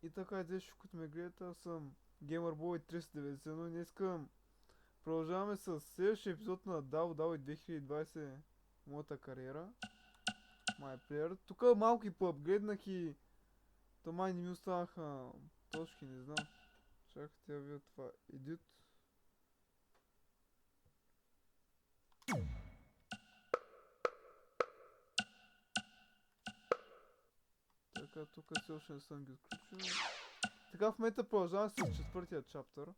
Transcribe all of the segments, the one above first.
И така, днес, като ме гледате, аз съм Gamerboy 391 и днеска продължаваме с следващия епизод на WWE 2020, моята кариера. My Player. Тук малко и поапгрейднах и май не ми останаха точки, не знам. Чакайте да видя това. Edit. Така, тук все още не съм ги отключил. Така, в момента продължавам с четвъртия чаптър.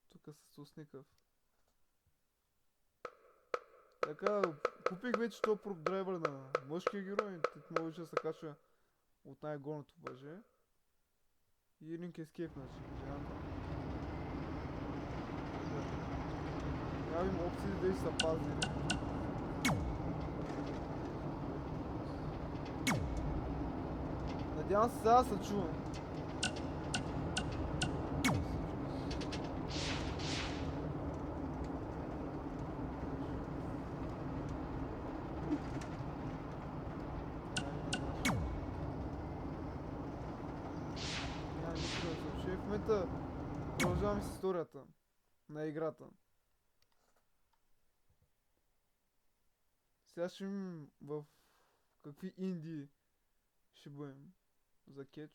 Тук с Усникъв. Така, купих вече този прок драйвер на мъжкия герой. Тък може да се качва от най-горното въже. И Link Escape на жената. Трябва им опции да и са пазили. Надявам се сега се чувам. В момента продължаваме с историята на играта. Сега ще видим в какви инди ще бъдем за кетч.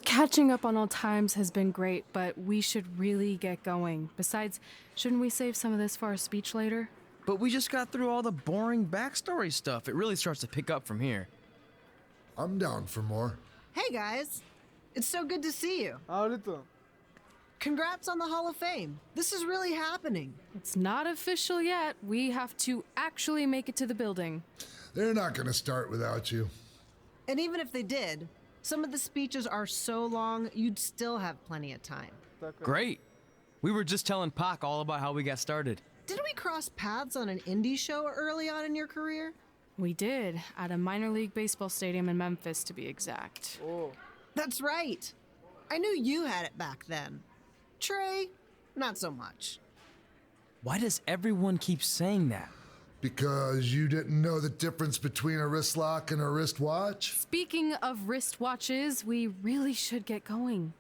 Catching up on old times has been great, but we should really get going. Besides, shouldn't we save some of this for our speech later? But we just got through all the boring backstory stuff. It really starts to pick up from here. I'm down for more. Hey guys, it's so good to see you. Алита. Congrats on the Hall of Fame. This is really happening. It's not official yet. We have to actually make it to the building. They're not going to start without you. And even if they did, some of the speeches are so long, you'd still have plenty of time. Great. We were just telling Pac all about how we got started. Didn't we cross paths on an indie show early on in your career? We did, at a minor league baseball stadium in Memphis, to be exact. Oh. That's right. I knew you had it back then. Trey, not so much. Why does everyone keep saying that? Because you didn't know the difference between a wrist lock and a wristwatch? Speaking of wristwatches, we really should get going.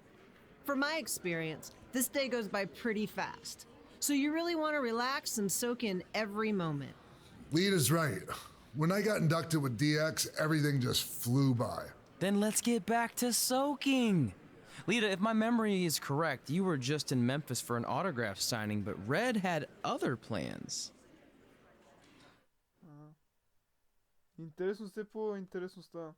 From my experience, this day goes by pretty fast. So you really want to relax and soak in every moment. Lita's right. When I got inducted with DX, everything just flew by. Then let's get back to soaking. Lita, if my memory is correct, you were just in Memphis for an autograph signing, but Red had other plans. Интересно все по-интересно става.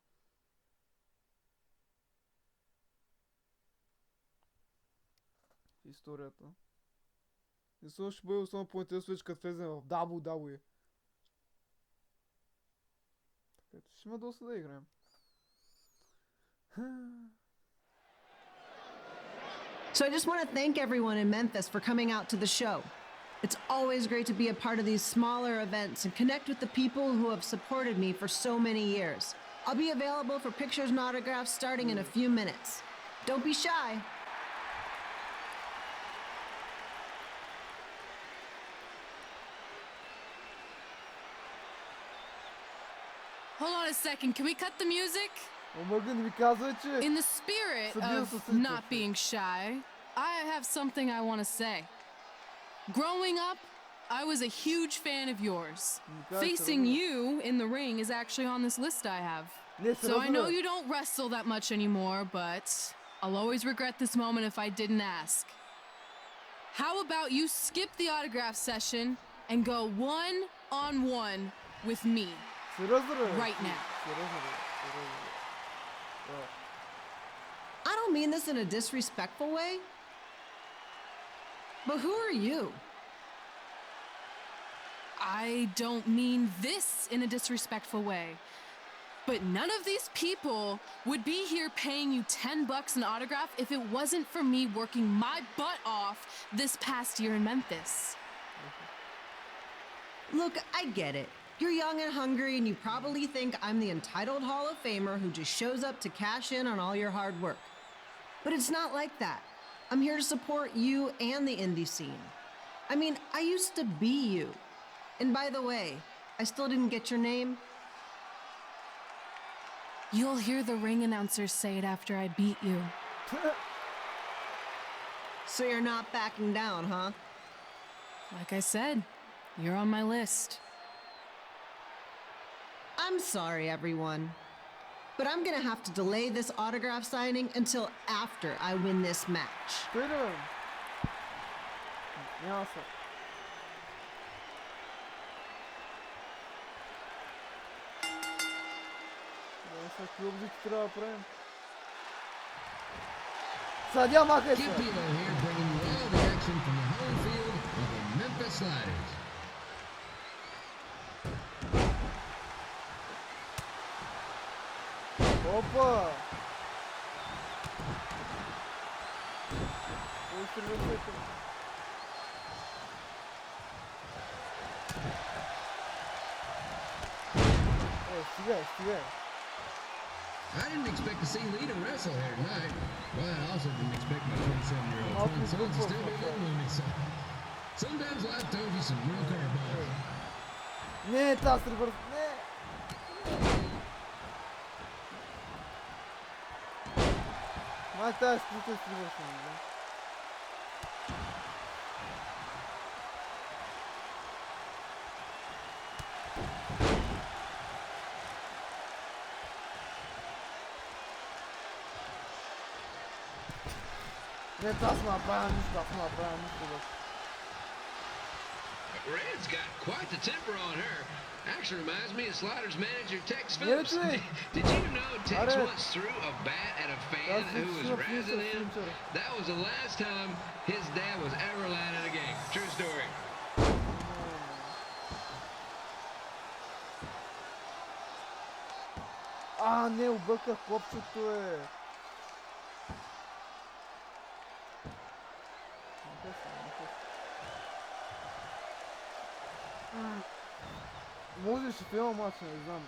Историята. Естествено ще бъде основно по-интересно вече като влезем в WWE. Така че ще има доста да играем. So I just want to thank everyone in Memphis for coming out to the show. It's always great to be a part of these smaller events and connect with the people who have supported me for so many years. I'll be available for pictures and autographs starting in a few minutes. Don't be shy. Hold on a second, can we cut the music? Омъгън ми казва, че... In the spirit of not being shy, I have something I want to say. Growing up, I was a huge fan of yours. Facing you in the ring is actually on this list I have. So I know you don't wrestle that much anymore, but I'll always regret this moment if I didn't ask. How about you skip the autograph session and go one-on-one with me right now? I don't mean this in a disrespectful way, but who are you? I don't mean this in a disrespectful way, but none of these people would be here paying you $10 an autograph if it wasn't for me working my butt off this past year in Memphis. Look, I get it. You're young and hungry, and you probably think I'm the entitled Hall of Famer who just shows up to cash in on all your hard work. But it's not like that. I'm here to support you and the indie scene. I mean, I used to be you. And by the way, I still didn't get your name. You'll hear the ring announcer say it after I beat you. So you're not backing down, huh? Like I said, you're on my list. I'm sorry, everyone. But I'm gonna have to delay this autograph signing until after I win this match. Buyurun. Ne alsak? Essa clube de tropa, hein? Sadia Marques. Epizod here, bringing you all the action from the home field of the Memphis Sliders. Opa! Estiver. I didn't expect to see Lita wrestle here tonight. Well, I also didn't expect my 27-year-old twin sons to still be little me, so sometimes life throws you some real curveballs. Ne tasdır burası? Ne? Mike Tyson testleri başlıyor. Ne tasma, beğenmiş burası. Red's got quite the temper on her. Actually reminds me of Sliders manager Tex Phillips. Did you know Tex once threw a bat at a fan who was razzing him? That was the last time his dad was ever allowed in a game. True story. Ah, ne, o Booker kopçuktu. Можешь film watching exam.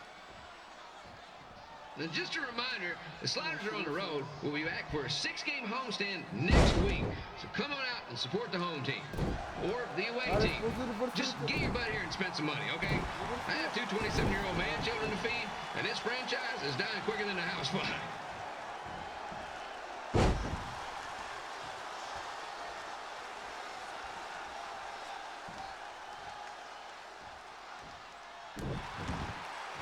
And just a reminder, the Sliders are on the road. We'll be back for a 6-game homestand next week. So come on out and support the home team. Or the away team. Just get your butt here and spend some money, okay? I have 2 27-year-old man children to feed, and this franchise is dying quicker than the house fire.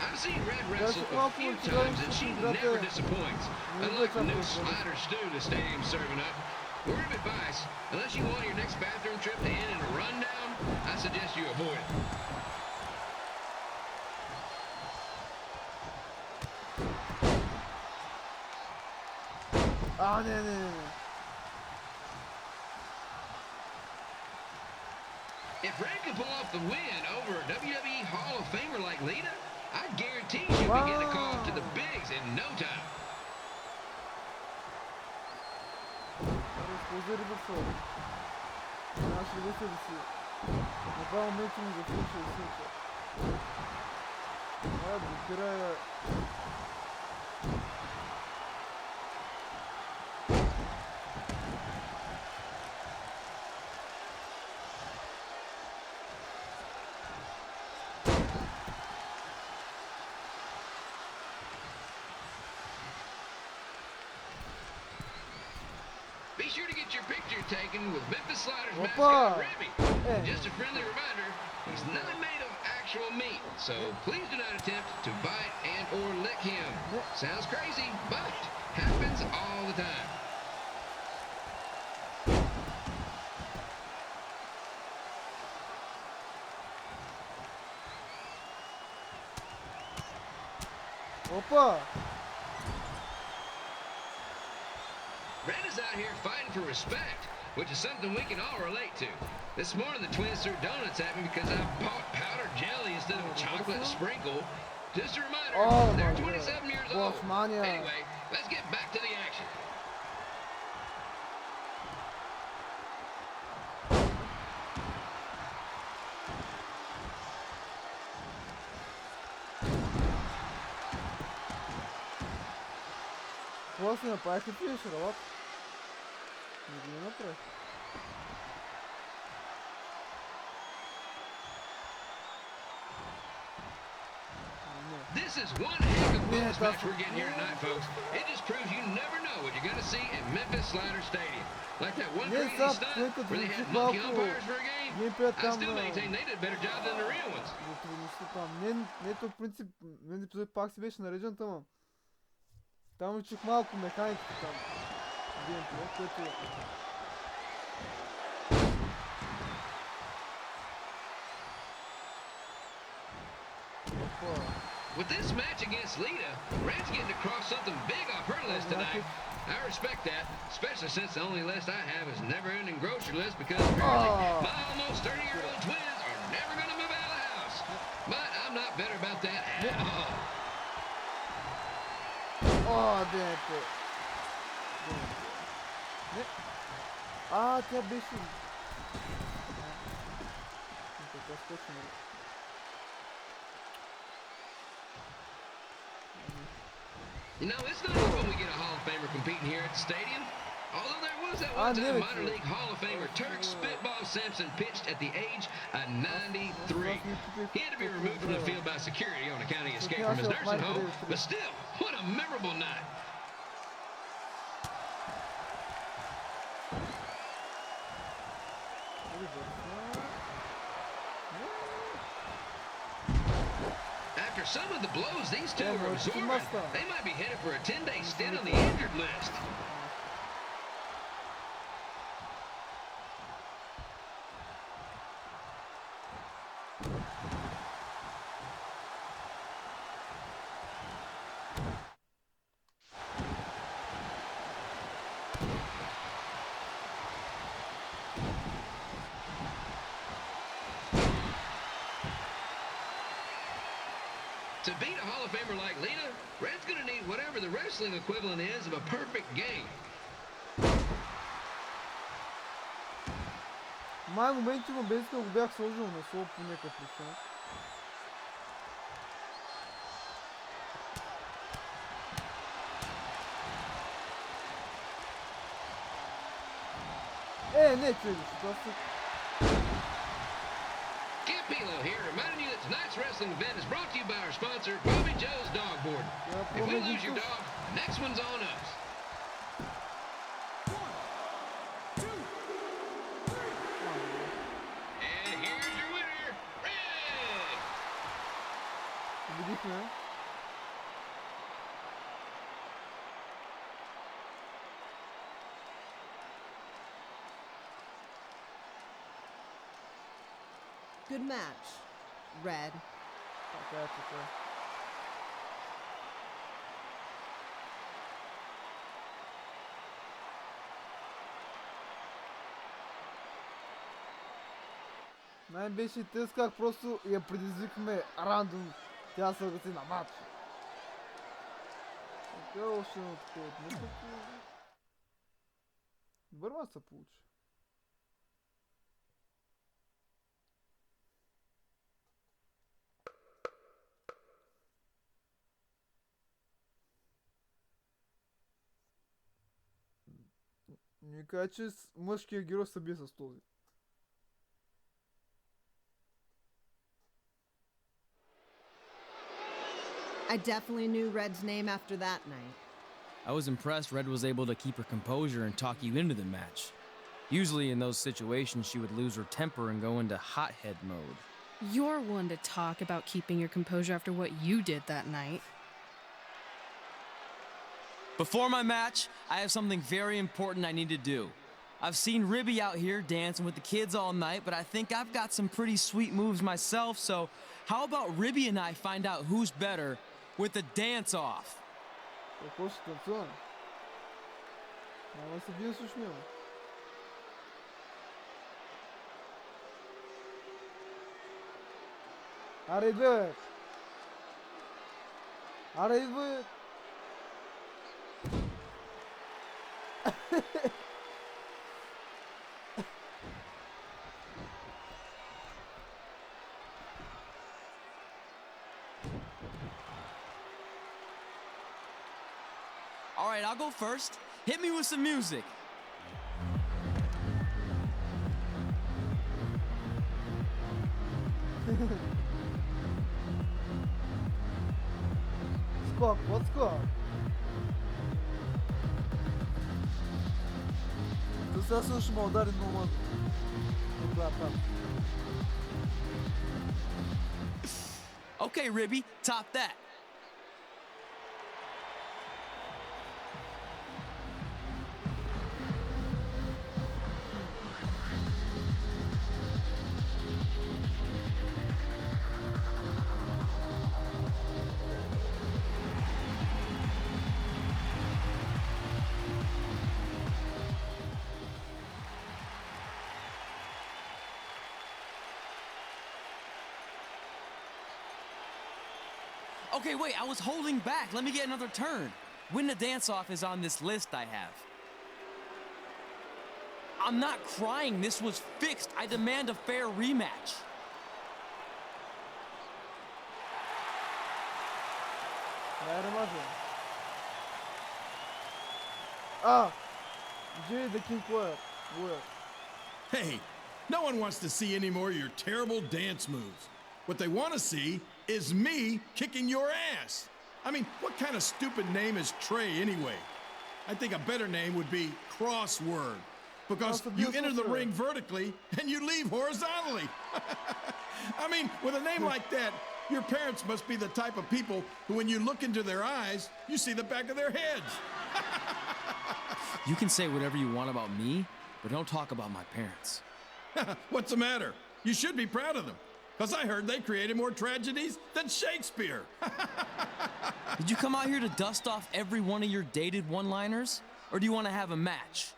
I've seen Red wrestle a few times, and she never disappoints. Unlike new Slider stew the stadium's serving up. Word of advice, unless you want your next bathroom trip to end in a rundown, I suggest you avoid it. Ah, ne. If Red can pull off the win over a WWE Hall of Famer like Lita, I guarantee she'll be getting a call to the bigs in no time. Esposeiro do Sol. Eu acho que vai ser isso. Provavelmente um defeito assim. Óbvio, tira. Be sure to get your picture taken with Memphis Sliders mascot Remy. And just a friendly reminder, he's not made of actual meat, so please do not attempt to bite and or lick him. Sounds crazy, but happens all the time. Opa! Red is out here fighting for respect, which is something we can all relate to. This morning the twins threw donuts at me because I bought powdered jelly instead of chocolate sprinkle. Just a reminder, they're 27 years old. Anyway, let's get back to the action. Классная паки Фишера, вот. Медленно прess. This is one heck of a bonus match we're getting here tonight, folks. It just proves you never know what you're going to see at Memphis Slider Stadium. Like that one crazy stunt where they had monkey umpires for a game, I still maintain they did a better job than the real ones. Нето принцип, епизод пак си беше нарежен, тама. Там учих малко механиката там. Геймплей, което... With this match against Lita, Red's getting across something big off her list tonight. I respect that, especially since the only list I have is never-ending grocery list because apparently my almost 30-year-old twins are never going to move out of the house. But I'm not bitter about that at all. Oh, дете. Тя беше... Така скочим. You know, it's not often we get a Hall of Famer competing here at the stadium. Although there was that one time minor league Hall of Famer Turk Spitball Simpson pitched at the age of 93. He had to be removed from the field by security on account of his escape from his nursing home. But still, what a memorable night. After some of the blows these two are absorbing, they might be headed for a 10-day stint on the injured list. To beat a Hall of Famer like Lita, Red's going to need whatever the wrestling equivalent is of a perfect game. Май моменти има без да го бях сложил на слоу по някакъв причина. Не, чуй, това са... Pilo here, reminding you that tonight's wrestling event is brought to you by our sponsor, Bobby Joe's Dog Board. If we lose your dog, next one's on us. 1, 2, 3. And here's your winner, Red! Победихме. Good match, Red. Така. Най беше тъс как просто я предизвикаме рандом. Тя се съгласи на матч. Така още едно такова отмисля. Бърва се получи. Ми кажа, че мъжкия герой се бие с този. I definitely knew Red's name after that night. I was impressed Red was able to keep her composure and talk you into the match. Usually in those situations, she would lose her temper and go into hothead mode. You're one to talk about keeping your composure after what you did that night. Before my match, I have something very important I need to do. I've seen Ribby out here dancing with the kids all night, but I think I've got some pretty sweet moves myself, so how about Ribby and I find out who's better with the dance-off? Какво ще танцуваме? Няма да се бием с него. Аре, бе! Аре, бе! All right, I'll go first. Hit me with some music. cock? What's cock? То сега също ще ме удари много. Okay, Ribby, top that. Okay, wait, I was holding back. Let me get another turn. Win the dance-off is on this list I have. I'm not crying. This was fixed. I demand a fair rematch. Jerry the King Where? Hey, no one wants to see any more of your terrible dance moves. What they want to see is me kicking your ass. I mean, what kind of stupid name is Trey anyway? I think a better name would be Crossword, because you enter the ring vertically and you leave horizontally. I mean, with a name like that, your parents must be the type of people who, when you look into their eyes, you see the back of their heads. You can say whatever you want about me, but don't talk about my parents. What's the matter? You should be proud of them, because I heard they created more tragedies than Shakespeare. Did you come out here to dust off every one of your dated one-liners? Or do you want to have a match?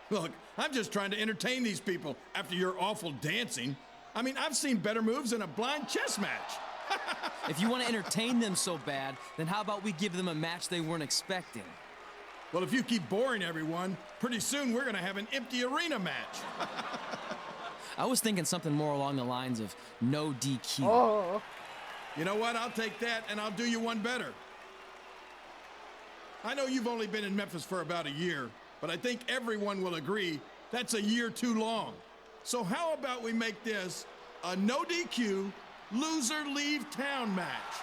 Look, I'm just trying to entertain these people after your awful dancing. I mean, I've seen better moves in a blind chess match. If you want to entertain them so bad, then how about we give them a match they weren't expecting? Well, if you keep boring everyone, pretty soon we're going to have an empty arena match. I was thinking something more along the lines of no DQ. Oh. You know what? I'll take that, and I'll do you one better. I know you've only been in Memphis for about a year, but I think everyone will agree that's a year too long. So how about we make this a no DQ, loser leave town match?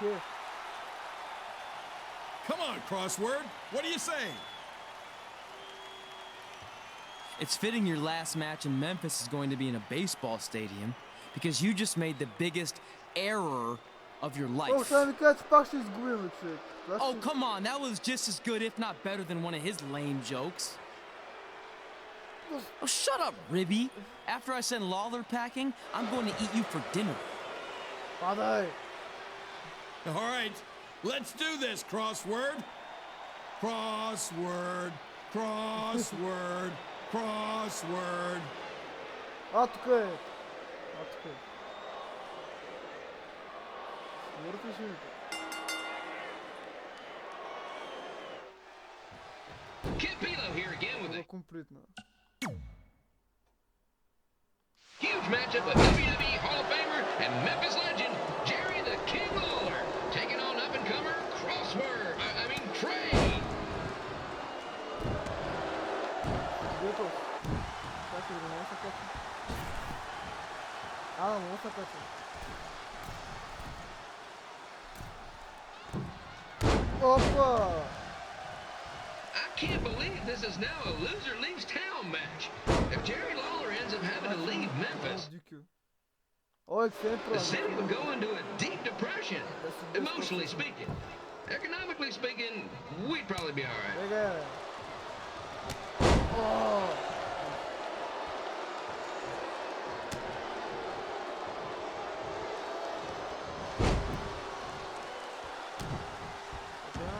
Okay. Come on, Crossword. What do you say? It's fitting your last match in Memphis is going to be in a baseball stadium because you just made the biggest error of your life. Oh, come on. That was just as good, if not better, than one of his lame jokes. Oh, shut up, Ribby. After I send Lawler packing, I'm going to eat you for dinner. Father. All right, let's do this, Crossword. Crossword, crossword, crossword. Открой. Kid Pilo here again with a huge matchup of WWE Hall of Famer and Memphis legend Jerry the King Lawler taking on up-and-comer Crossword. I mean Trey. Опа! I can't believe this is now a loser leaves town match. If Jerry Lawler ends up having to leave Memphis, the city would go into a deep depression, emotionally speaking. Economically speaking, we'd probably be all right.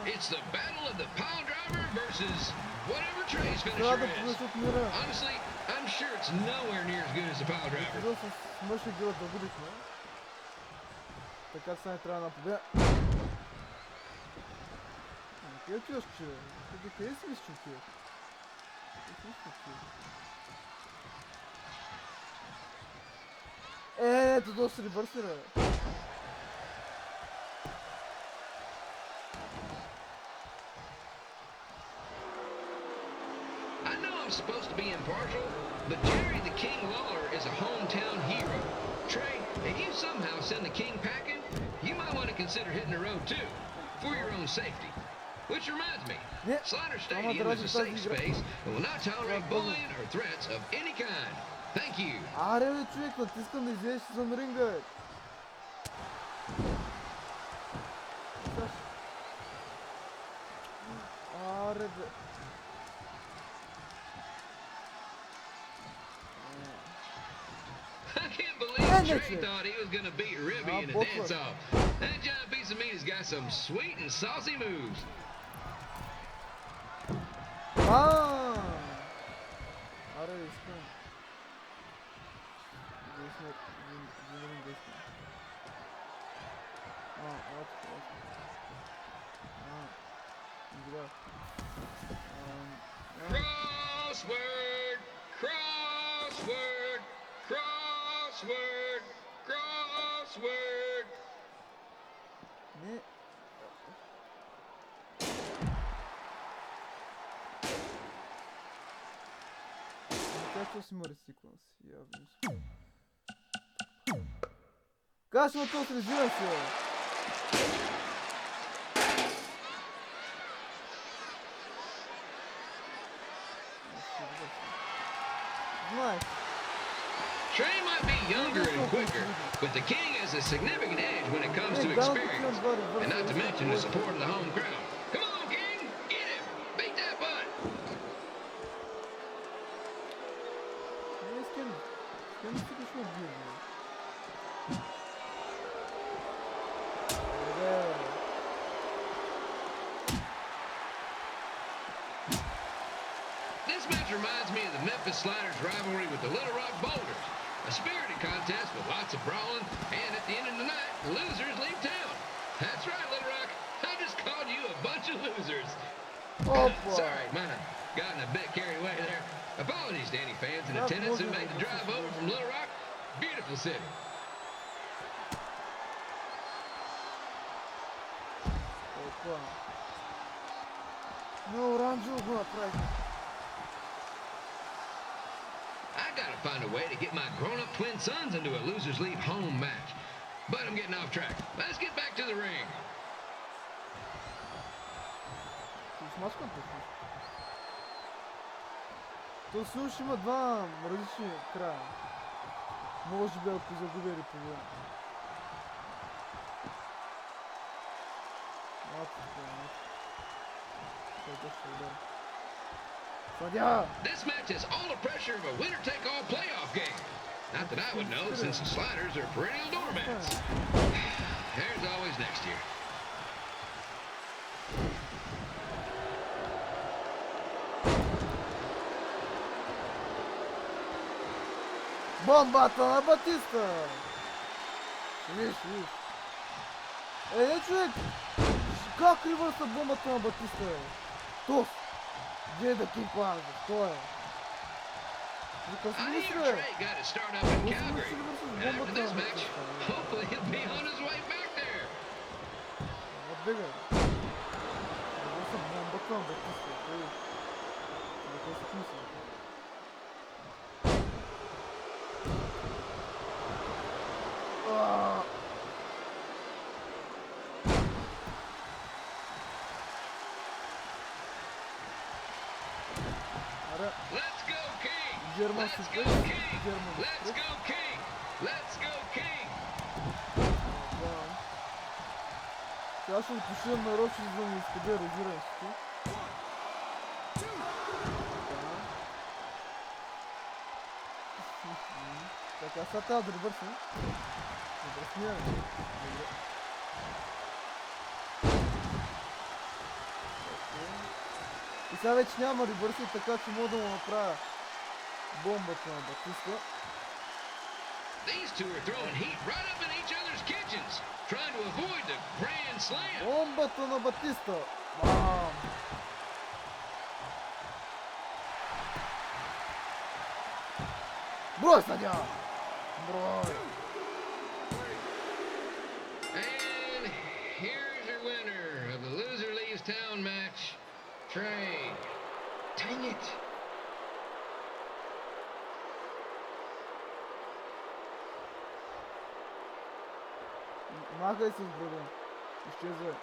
It's the battle of the pile driver versus whatever Trey's finisher is. Honestly, I'm sure it's nowhere near as good as the pile driver. Така сега трябва да победа. Къде отиваш, че? Къде си мислиш, че отиваш? Ето, доста ревърсира, бе. I know I'm supposed to be impartial, but Jerry the King Lawler is a hometown hero. Trey, if you somehow send the King packing, you might want to consider hitting the road too. for your own safety. Which reminds me, Не. Slider Stadium is a safe space and will not tolerate bullying or threats of any kind. Thank you. Аре бе, човек, натискам да излезеш извън ринга, бе. Аре бе. I can't believe Trey thought he was going to beat Ribby in a dance-off. That giant piece of meat has got some sweet and saucy moves. Aaa. Аре бе, искам. Crossword, crossword, crossword, crossword. Не. Както си му ресиквам си, явно си. Каш на то срежира се, бе. Знаеш. Trey might be younger and quicker, but the King has a significant edge when it comes to experience, and not to mention the support of the home crowd. Come on, King, get him, beat that butt. This match reminds me of the Memphis Sliders rivalry with the Little Rock Boulders. A spirited contest with lots of brawling, and at the end of the night, the losers leave town. That's right, Little Rock. I just called you a bunch of losers. Oh, boy. Sorry, might have gotten a bit carried away there. Apologies to any fans in attendance who made the drive over from Little Rock. Beautiful city. No, оранжево го направих. I gotta find a way to get my grown-up twin sons into a losers leave home match. But I'm getting off track. Let's get back to the ring. Смачкам те. То също има два различни края. Може би ако загубили по време. This match has all the pressure of a winner-take-all playoff game. Not that I would know, since the Sliders are perennial doormats. There's always next year. Бомбата на Батиста! Виж, виж. Човек! Как ревърса бомбата на Батиста, бе? Тос! Где е да кинг-план, бе? Що е? Викам си мисля, бе? Отбега. Ревърса бомбата на Батиста, той... Какво си мисля? Let's go, King! German Let's Super. go, King! German Let's Super. go, King! Let's go, King! Сега ще отпишем на Рочи, за да ми изкъде резирането. Така, сега трябва да ревърсим. Ревърсния. И сега вече няма ревърси, така че мога да му направя бомбата на Батиста. These two are throwing heat right up in each other's kitchens, trying to avoid the grand slam. Бомбата на Батиста! Бам! Брой, съдя! Брой! And here's your winner of the Loser Leaves Town match, Trey. Dang it. Махай се с брада. Изчезвай.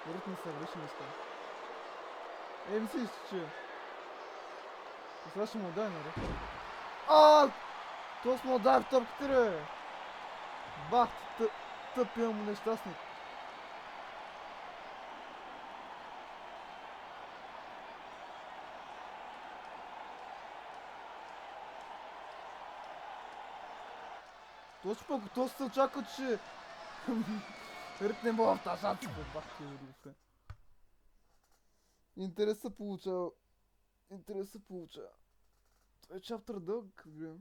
Въртни се, беше не искам. Мислиш, че... Сега ще му дай, нали? То му дай в топките, бе! Бах ти, тъпия му нещастник. Точно пък, то се очаква, че... Ритне мога в тажаците, бах ти, бе. Интерес се получава. Това е чаптър дълг, гледам.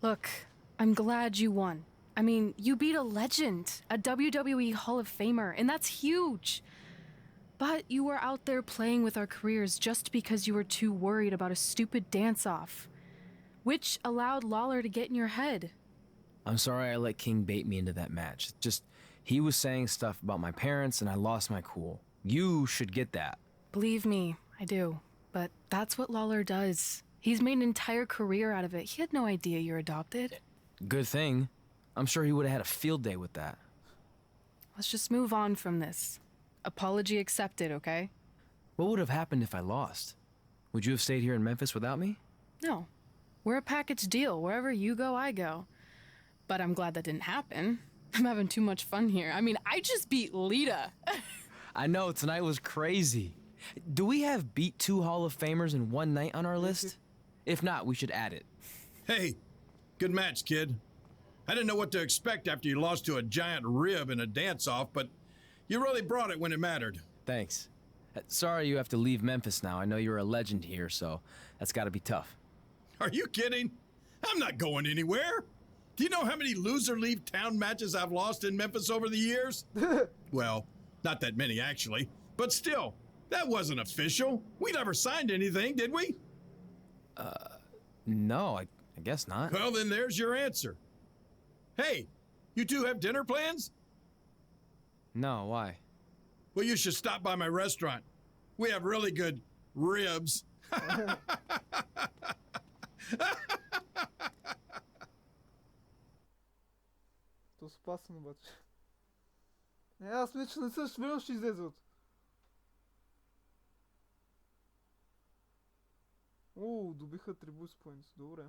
Look, I'm glad you won. I mean, you beat a legend, a WWE Hall of Famer, and that's huge. But you were out there playing with our careers just because you were too worried about a stupid dance-off, which allowed Lawler to get in your head. I'm sorry I let King bait me into that match. Just, he was saying stuff about my parents and I lost my cool. You should get that. Believe me, I do. But that's what Lawler does. He's made an entire career out of it. He had no idea you're adopted. Good thing. I'm sure he would have had a field day with that. Let's just move on from this. Apology accepted, okay? What would have happened if I lost? Would you have stayed here in Memphis without me? No. We're a package deal. Wherever you go, I go. But I'm glad that didn't happen. I'm having too much fun here. I mean, I just beat Lita. I know, tonight was crazy. Do we have beat 2 Hall of Famers in one night on our list? If not, we should add it. Hey, good match, kid. I didn't know what to expect after you lost to a giant rib in a dance-off, but you really brought it when it mattered. Thanks. Sorry you have to leave Memphis now. I know you're a legend here, so that's gotta be tough. Are you kidding? I'm not going anywhere. Do you know how many loser leave town matches I've lost in Memphis over the years? Well, not that many actually, but still, that wasn't official. We never signed anything, did we? No, I guess not. Well, then there's your answer. Hey, you two have dinner plans? No, why? Well, you should stop by my restaurant. We have really good ribs. То спасен обаче. Аз мисля, че не същото време ще излезе от. Добиха трибут поинтс. Добре.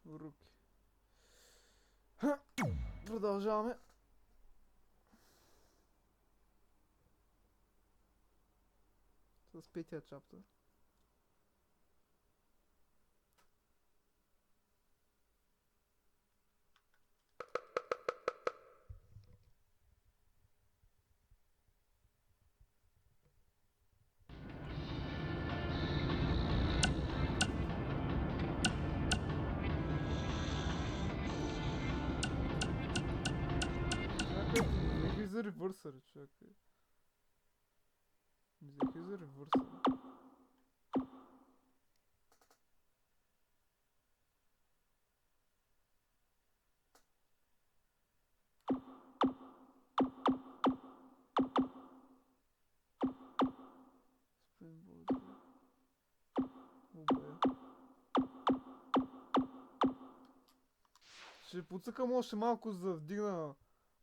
Руки. Продължаваме. С 5-я чаптър. За ревърсър, чакай. Взех и за ревърсър. Ще поцъкам още малко за да вдигна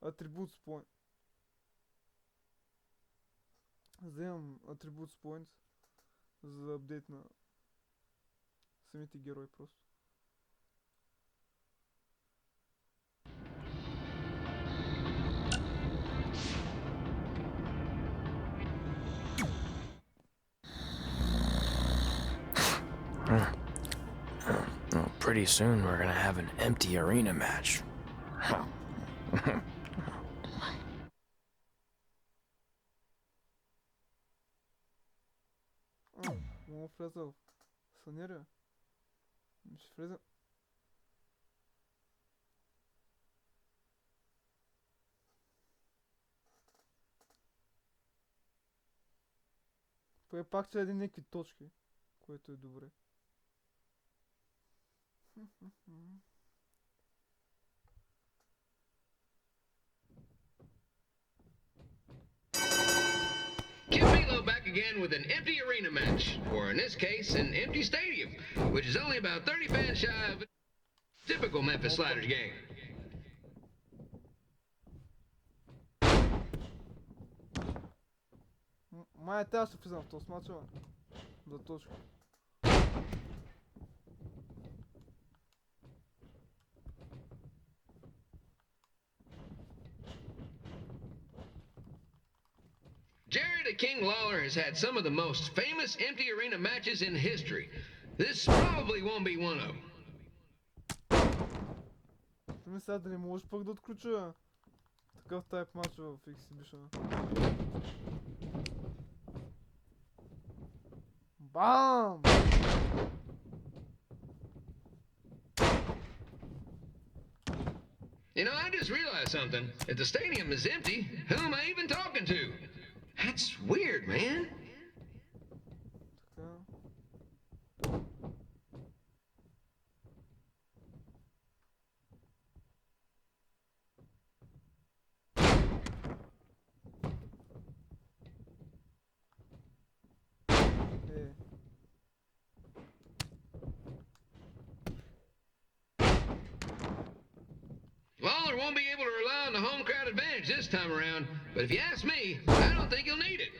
атрибут спойн. Вземам атрибут Points за апдейт на самите герои просто. Pretty soon we're gonna have an empty arena match. Мога вляза в санерия. Ще влеза. Пак че един някакви точки, което е добре. Epizod back again with an empty arena match, or in this case, an empty stadium, which is only about 30 fans shy of a typical Memphis Sliders game. Май трябва да се влизам в този матч, за точка. Jared the King Lawler has had some of the most famous empty arena matches in history. This probably won't be one of them. Сега да не можеш пък да отключа такъв тайп матч в Exhibition. Бам! You know, I just realized something. If the stadium is empty, who am I even talking to? That's weird, man. Lawler won't be able to rely on the home crowd advantage this time around, but if you ask me, I don't think he'll need it.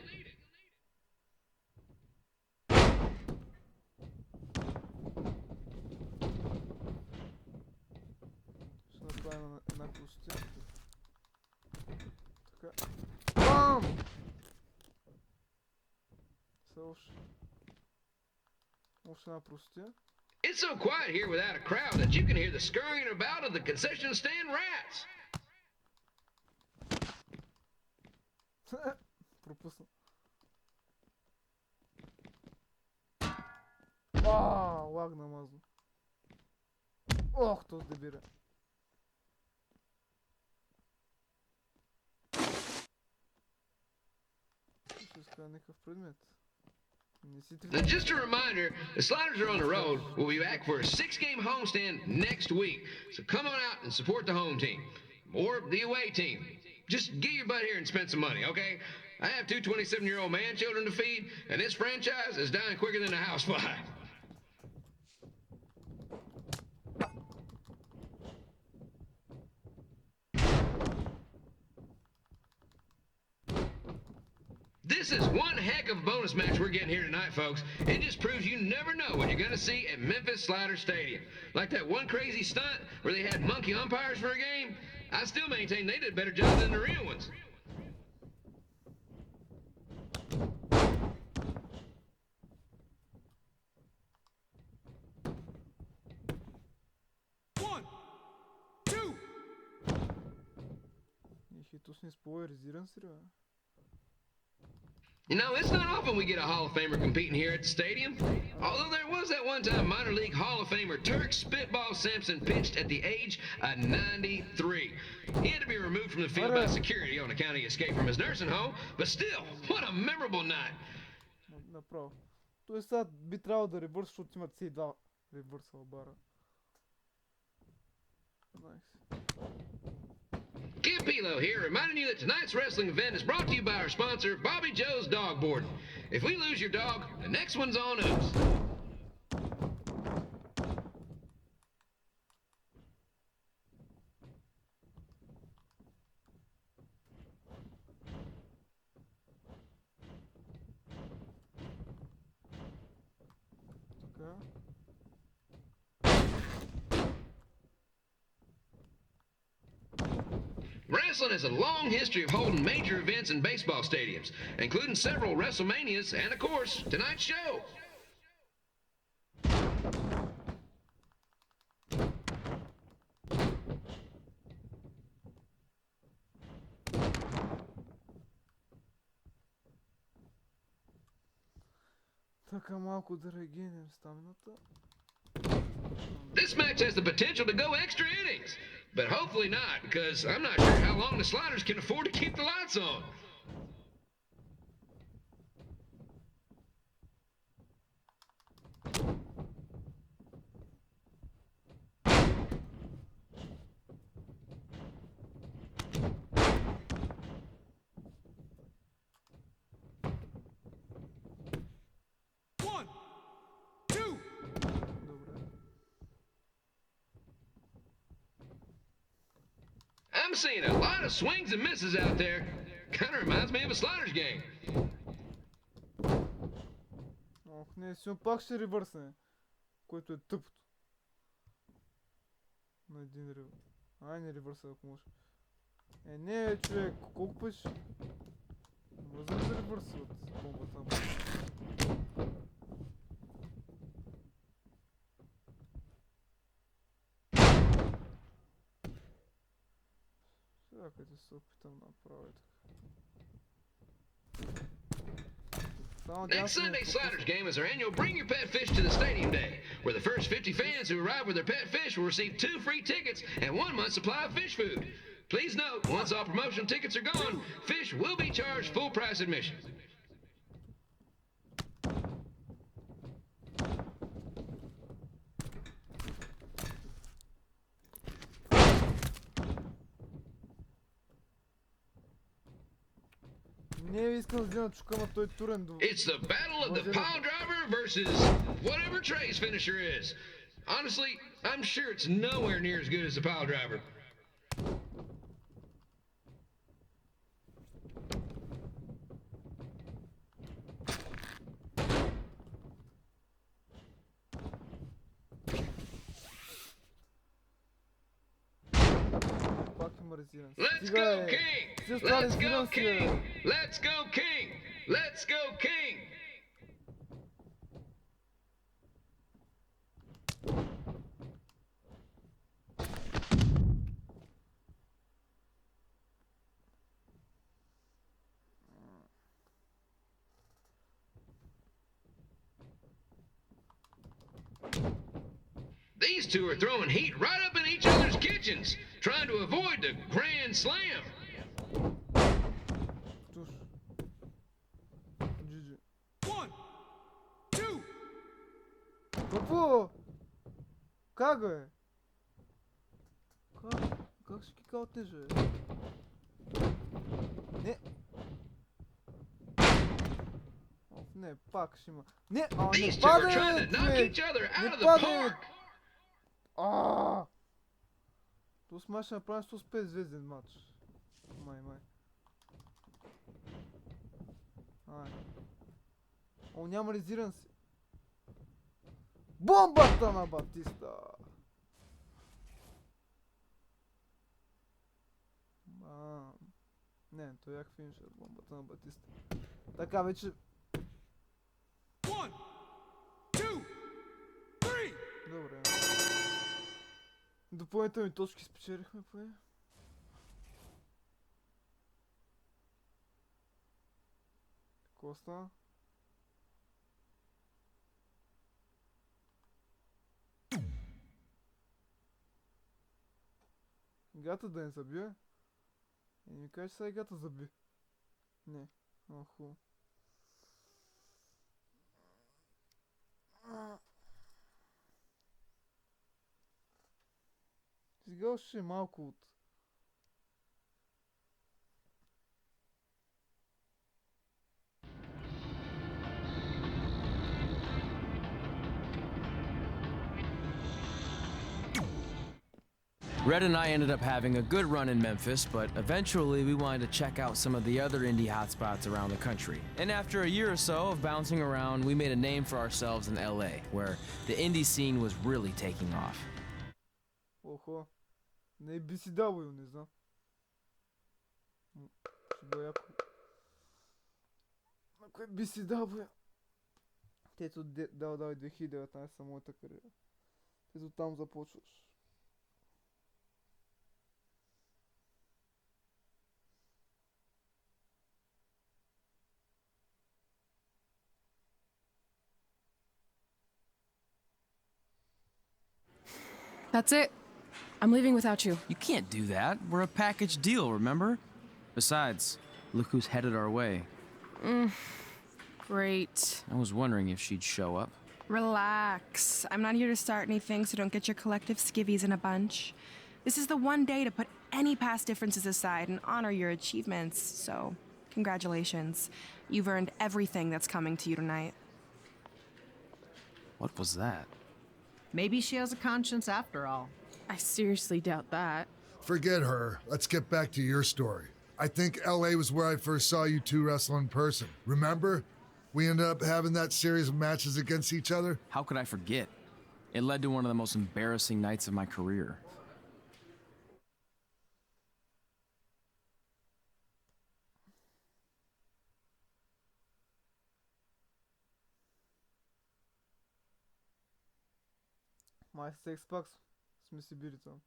Ще направим една простия. Така. Бам! Сега още една простия. It's so quiet here without a crowd that you can hear the scurrying about of the concession stand rats. Пропусна. Лаг намазно. Ох, този дебира. Ще иска някакъв предмет. Now, just a reminder, the Sliders are on the road. We'll be back for a 6-game homestand next week. So come on out and support the home team. Or the away team. Just get your butt here and spend some money, okay? I have two 27-year-old man children to feed, and this franchise is dying quicker than a housefly. This is one heck of a bonus match we're getting here tonight, folks. It just proves you never know what you're going to see at Memphis Slider Stadium. Like that one crazy stunt where they had monkey umpires for a game. I still maintain they did a better job than the real ones. One, two. Хитус не спойлеризиран си, бе. You know, it's not often we get a Hall of Famer competing here at the stadium. Although there was that one time minor league Hall of Famer Turk Spitball Simpson pitched at the age of 93. He had to be removed from the field by security on account he escaped from his nursing home, but still, what a memorable night. Направо. Той сега би трябвало да ревърс, защото имат си два ревърса в бара. Nice. Epizod here, reminding you that tonight's wrestling event is brought to you by our sponsor, Bobby Joe's Dog Boarding. If we lose your dog, the next one's on us. Така. Wrestling has a long history of holding major events in baseball stadiums, including several WrestleManias and, of course, tonight's show. Така малко да регенем стамината. This match has the potential to go extra innings, but hopefully not, because I'm not sure how long the Sliders can afford to keep the lights on. I'm seeing a lot of swings and misses out there. Kind of reminds me of a Sliders game. Ох, не, сигурно пак ще ревърсне. Което е тъпото. На един ревърс. Ай, не ревърса, ако може. Не, човек, колко пъти ще... Мръзнам да ревърсват бомбата. Сега къде се опитам да направя така. Next Sunday Sliders game is our annual Bring Your Pet Fish to the Stadium Day, where the first 50 fans who arrive with their pet fish will receive 2 free tickets and 1 month's supply of fish food. Please note, once all promotional tickets are gone, fish will be charged full price admission. It's the battle of the pile driver versus whatever Trey's finisher is. Honestly, I'm sure it's nowhere near as good as the pile driver. Let's go, King! Let's go, King! Let's go, King! Let's go, King! These two are throwing heat right up in each other's kitchens, trying to avoid the Grand Slam. One, two. Какво? Как е? Как ще кикаутнеш, бе? Не. Не, пак ще има. Не, не падай, човек! Не. То смаш ще направим 105 звезден матч. Май. Няма резиран си. Бомбата на Батиста! Не, той як финишер бомбата на Батиста. Така вече... One, two, three. Добре. Допълнителни точки спечелихме поне. Какво стана? Играта да не забие? И ми кажеш сега играта заби. Не. Хубаво. Сега още малко от... Red and I ended up having a good run in Memphis, but eventually we wanted to check out some of the other indie hotspots around the country. And after a year or so of bouncing around, we made a name for ourselves in LA, where the indie scene was really taking off. Охо. Не е BCW, не знам. Ще бъде яко. На кое BCW? Тето давай 2019 са моята кариера. Тето там започваш. That's it. I'm leaving without you. You can't do that. We're a package deal, remember? Besides, look who's headed our way. Great. I was wondering if she'd show up. Relax. I'm not here to start anything, so don't get your collective skivvies in a bunch. This is the one day to put any past differences aside and honor your achievements, so congratulations. You've earned everything that's coming to you tonight. What was that? Maybe she has a conscience after all. I seriously doubt that. Forget her. Let's get back to your story. I think LA was where I first saw you two wrestle in person. Remember? We ended up having that series of matches against each other. How could I forget? It led to one of the most embarrassing nights of my career. My sex box. В смысле берется.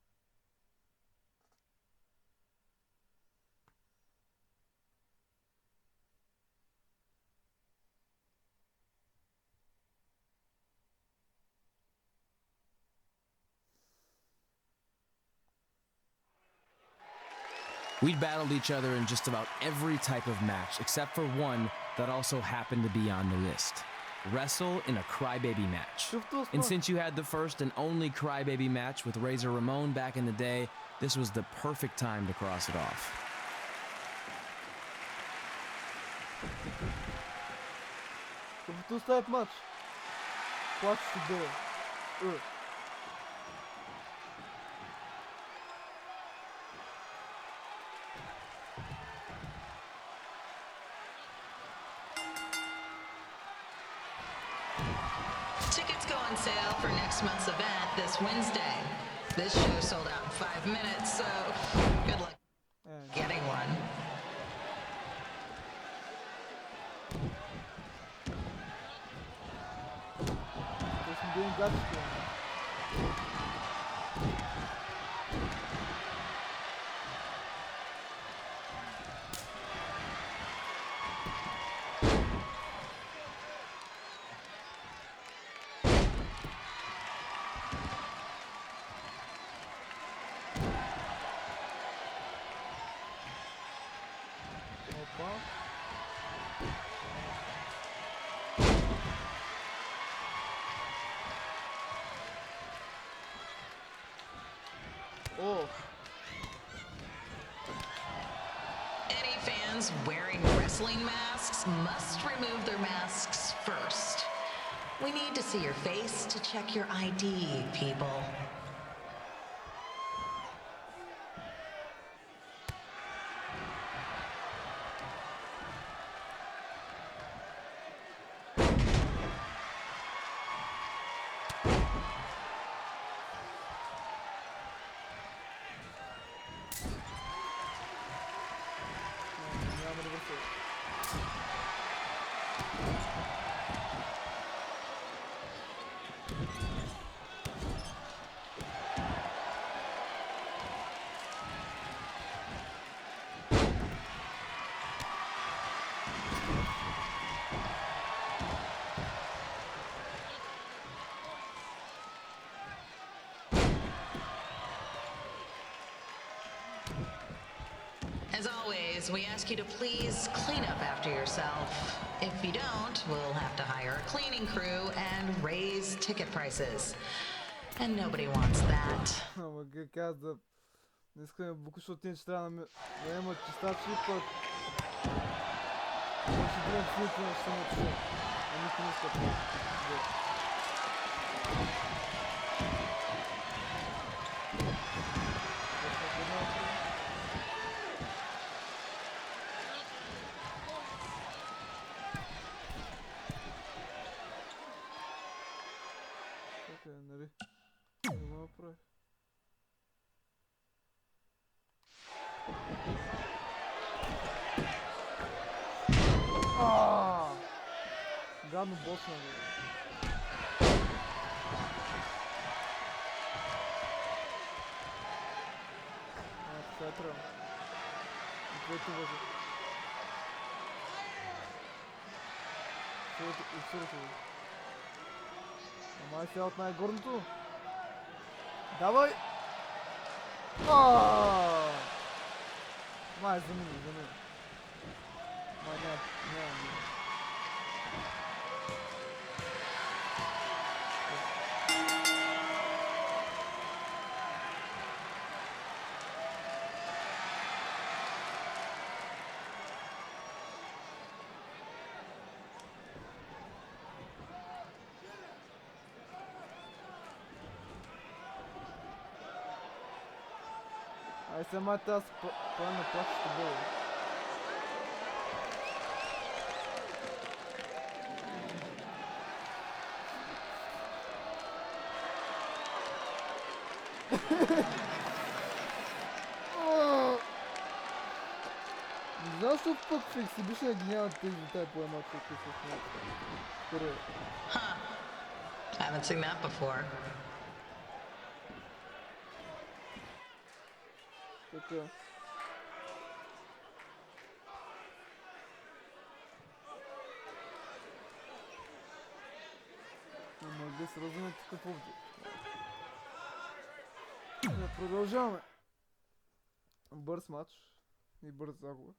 We'd battled each other in just about every type of match, except for one that also happened to be on the list. Wrestle in a crybaby match. And since you had the first and only crybaby match with Razor Ramon back in the day, this was the perfect time to cross it off. Като оставят матч. Плачеш си бе. Tickets go on sale for next month's event this Wednesday. This show sold out in 5 minutes, so good luck getting one. Doing guts to him. Oh. Any fans wearing wrestling masks must remove their masks first. We need to see your face to check your ID, people. As always, we ask you to please clean up after yourself. If you don't, we'll have to hire a cleaning crew and raise ticket prices. And nobody wants that. Ама каза, днеска ме бука, защото те, че трябва да имат чистачи, пък ще гледам снимка на самото шоу. А никой не иска това. Чакай, нали? Не го направи. Гадно босна, бе. Сега трябва. Двете въже. Усурата въже. Ама е сега от най-горното. Давай! Май, замини. Май, няма. Самата аз плана плача ще бъде. Не знам защо пък в Exhibition ги нямат тези детайли по една човека с него. Huh. Haven't seen that before. Така. Ама да се разумете какво вди. Продължаваме. Бърз матч и бърз загуба.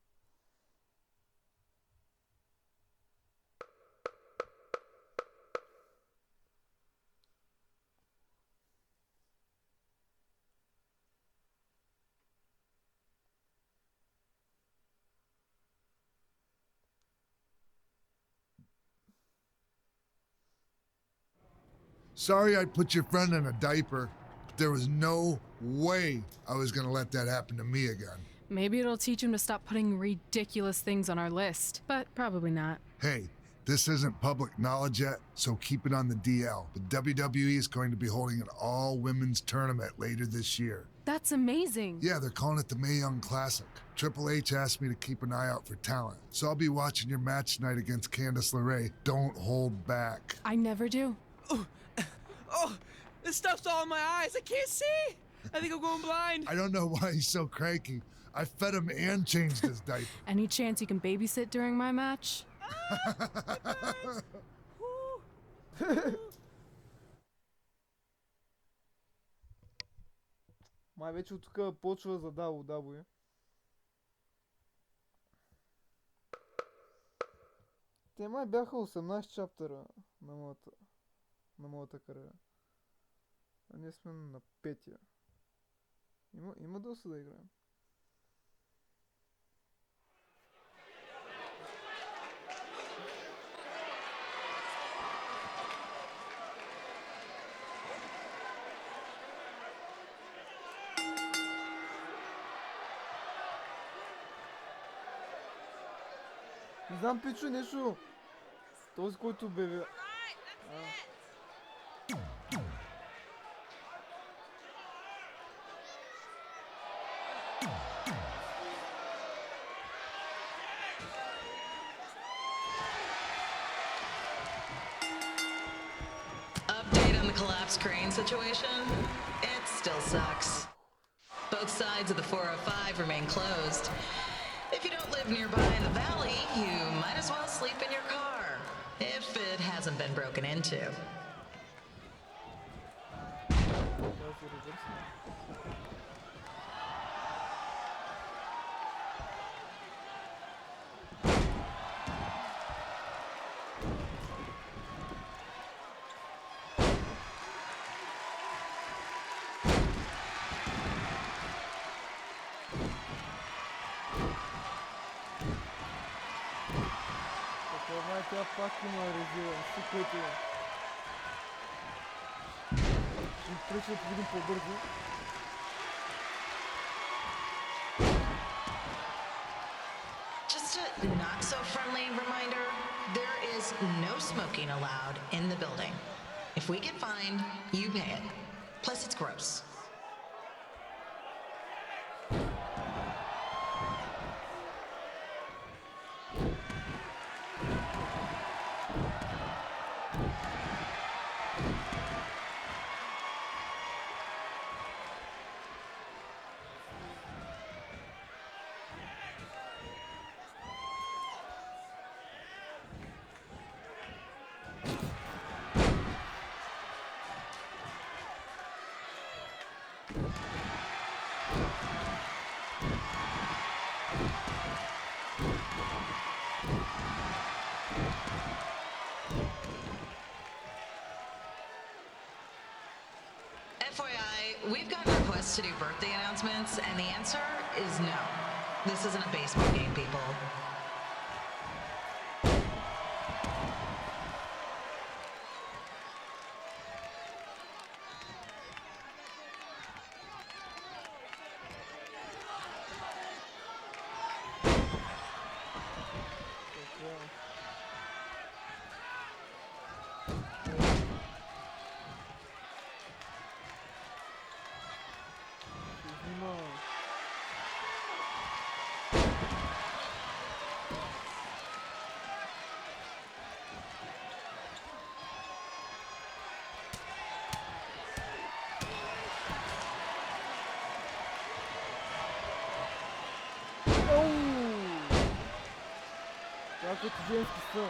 Sorry I put your friend in a diaper, but there was no way I was gonna let that happen to me again. Maybe it'll teach him to stop putting ridiculous things on our list, but probably not. Hey, this isn't public knowledge yet, so keep it on the DL. But WWE is going to be holding an all-women's tournament later this year. That's amazing. Yeah, they're calling it the Mae Young Classic. Triple H asked me to keep an eye out for talent, so I'll be watching your match tonight against Candice LeRae. Don't hold back. I never do. Oh, this stuff's all in my eyes. I can't see. I think I'm going blind. I don't know why he's so cranky. I fed him and changed his diaper. Any chance you can babysit during my match? Май вече от тук почва за WWE. Те май бяха 18 чаптера на моята кариера. А ние сме на 5-я. Има доста да играем. Не знам, Пичо, нещо. Този, който обявя. Update on the collapsed crane situation? It still sucks. Both sides of the 405 remain closed. If you don't live nearby in the valley, you might as well sleep in your car, if it hasn't been broken into. Тя пак има резила, всичко, което ще пречи да видим по-бързо. Just a not so friendly reminder, there is no smoking allowed in the building. If we get fined, you pay it. Plus it's gross. FYI, we've gotten requests to do birthday announcements, and the answer is no. This isn't a baseball game, people. Ако ти женски стър.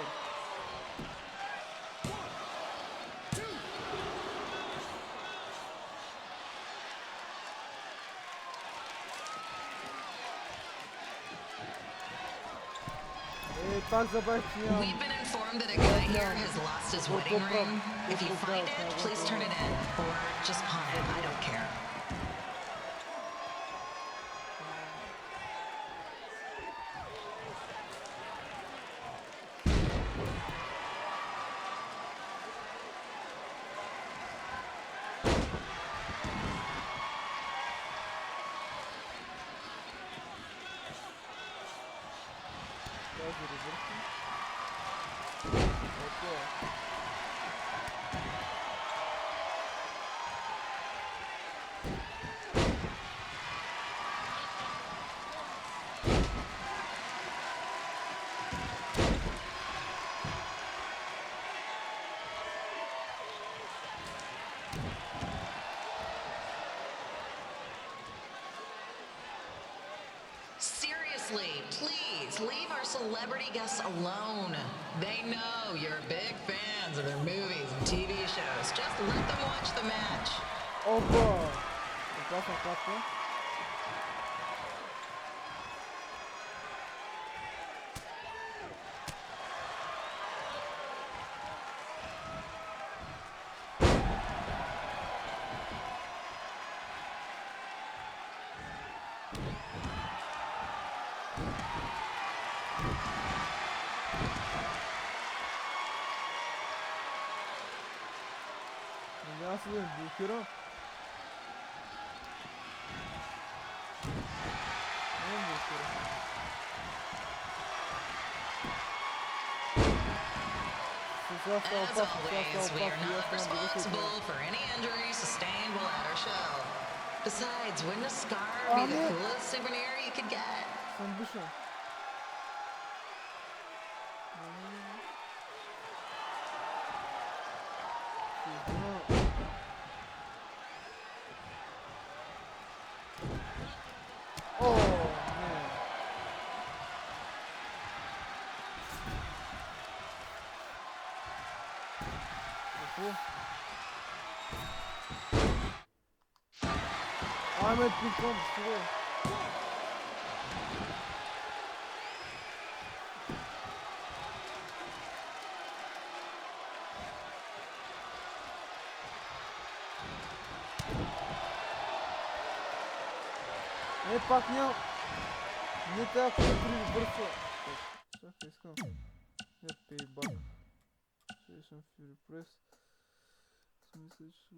We've been informed that a guy here has lost his wedding ring. If you find it, please turn it in. Or just pawn it. I don't care. Seriously, please leave our celebrity guests alone. They know you're big fans of their movies and TV shows. Just let them watch the match. Опа! Опасна капка. Nasıl büyükürüm? Ne büyükürüm? As always, we are not responsible for any injuries sustained while at our show. Besides, wouldn't a scar be the coolest souvenir you could get? Sen düşün. Oh man. Ahmet bir kom şuraya. Пак не так бързо. Чакай, искам. Не пейбак. Session Fury Press. Смисъл, че...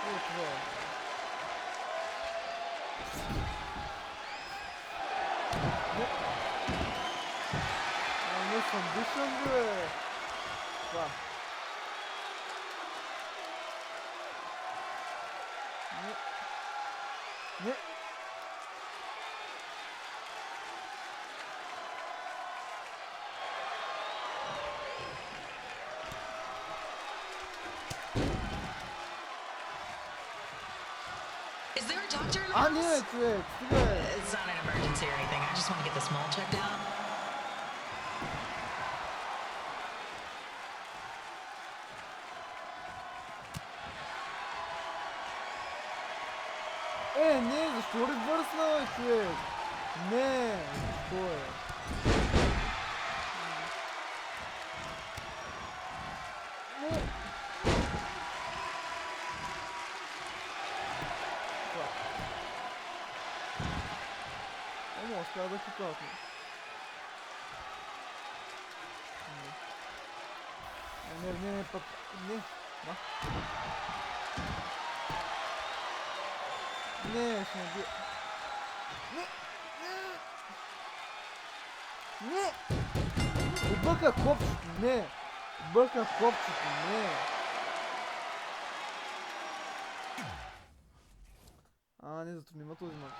Това е. Не съм дишан, бе! Това. Не. Is there a doctor in the А, house? не, човек, стига. It's not an emergency or anything. I just want to get this mole checked out. Не, защо ревърсна, бе, човек? Не, защо е? Не. Това. Ама, успя да кикатне. Не, пък, не, да. Не, ще не бия. Не! Обърках копчето, не! Обърках копчето, не! Не затруднима този мач.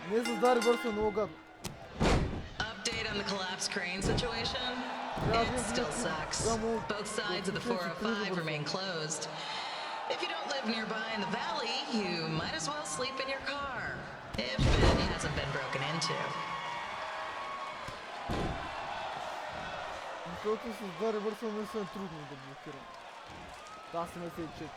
Не създаде бърса много гадно. Update on the collapsed crane situation? It still sucks. Both sides of the 405 remain closed. If you don't live nearby in the valley, you might as well sleep in your car, if it hasn't been broken into. Защото с два ревърса наистина е трудно да блокирам. Да, се не се чек.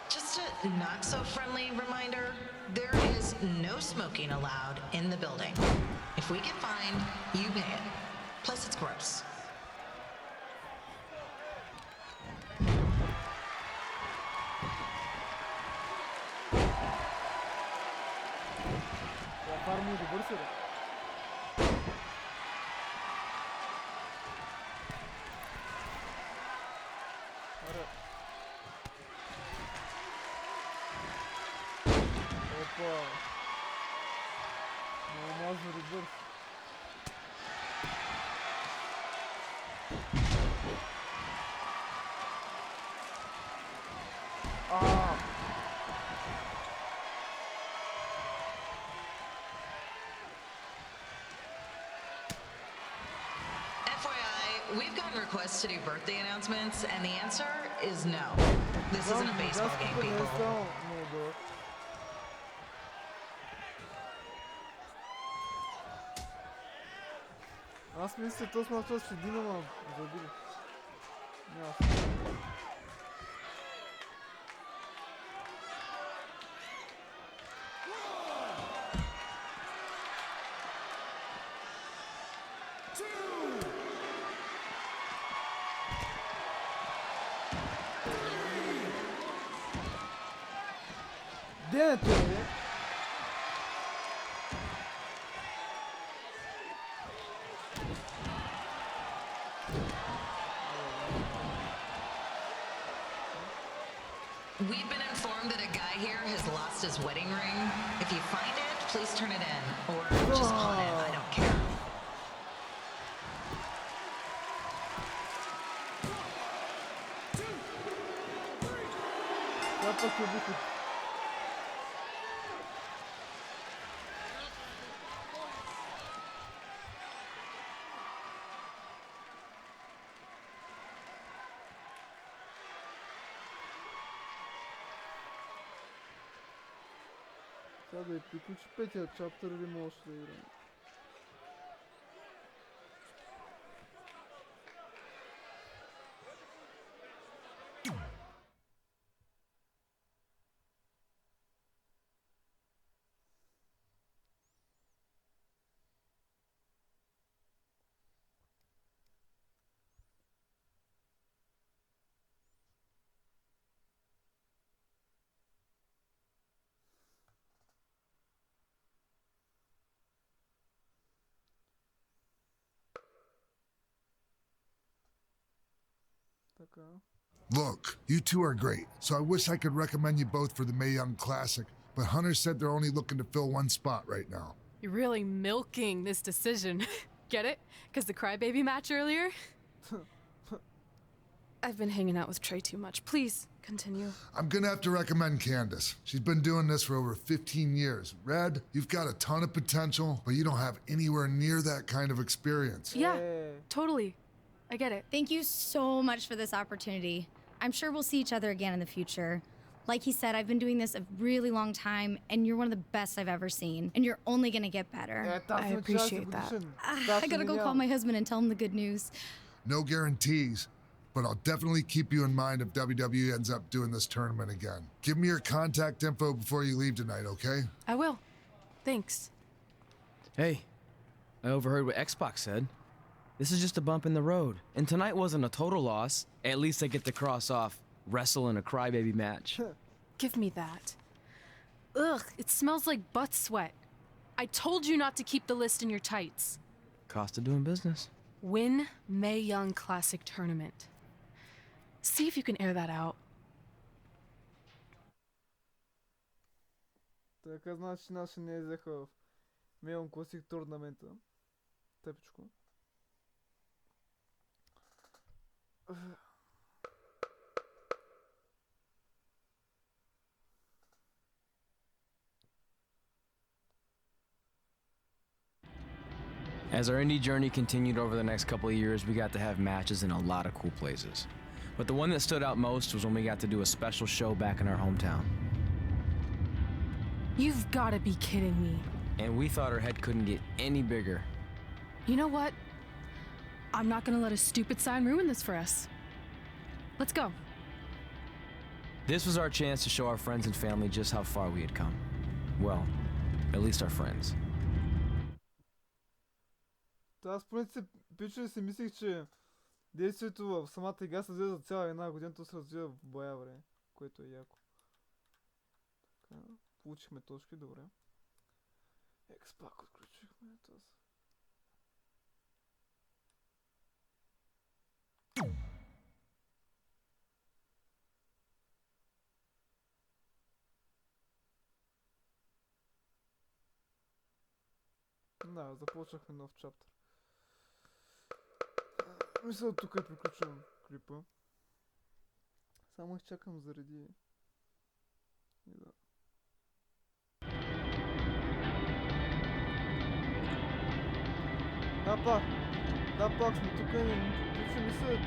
Just a not so friendly reminder, there is no smoking allowed in the building. If we get fined, you pay it. Plus it's gross. FYI, we've gotten requests to do birthday announcements, and the answer is no. This isn't a baseball game, people. Аз мисля, че този мач ще Динамо забили. Ясно. Де е това? We've been informed that a guy here has lost his wedding ring. If you find it, please turn it in. Or just pawn it, I don't care. Сега да приключи петия чаптър или може да играем? Look, you two are great, so I wish I could recommend you both for the Mae Young Classic, but Hunter said they're only looking to fill one spot right now. You're really milking this decision. Get it? Because the crybaby match earlier? I've been hanging out with Trey too much. Please, continue. I'm gonna have to recommend Candace. She's been doing this for over 15 years. Red, you've got a ton of potential, but you don't have anywhere near that kind of experience. Yeah, totally. I get it. Thank you so much for this opportunity. I'm sure we'll see each other again in the future. Like he said, I've been doing this a really long time, and you're one of the best I've ever seen. And you're only gonna get better. I appreciate that. I gotta go call my husband and tell him the good news. No guarantees, but I'll definitely keep you in mind if WWE ends up doing this tournament again. Give me your contact info before you leave tonight, okay? I will. Thanks. Hey, I overheard what Xbox said. This is just a bump in the road. And tonight wasn't a total loss. At least I get to cross off wrestle in a crybaby match. Give me that. Ugh, it smells like butt sweat. I told you not to keep the list in your tights. Cost of doing business. Win Mae Young Classic Tournament. See if you can air that out. Така, значи наши не взеха в Меон Класик турнамента. Тъпичко. As our indie journey continued over the next couple of years, we got to have matches in a lot of cool places. But the one that stood out most was when we got to do a special show back in our hometown. You've got to be kidding me. And we thought our head couldn't get any bigger. You know what? I'm not gonna let a stupid sign ruin this for us. Let's go. This was our chance to show our friends and family just how far we had come. Well, at least our friends. Аз по принцип пичове си мислих, че действието в самата игра се развива за цяла една година, то се развива в боя време, което е яко. Така, получихме точки, добре. Експак отключихме тази. Да, започнахме нов чаптър. Мисля, тук е приключвам клипа. Само изчакам заради... И да. Да, пак сме тук. Че мисля,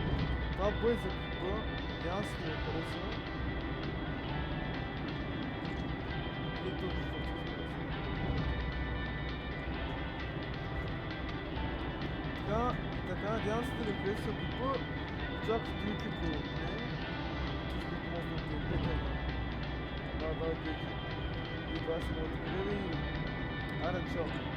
това бой за клипа. Надявам се да я хареса. И тук така, надявам се да ви хареса клипа. Очаквате един клип от мен. Може да те пете на 2020 моите гледа и... Айде, чао!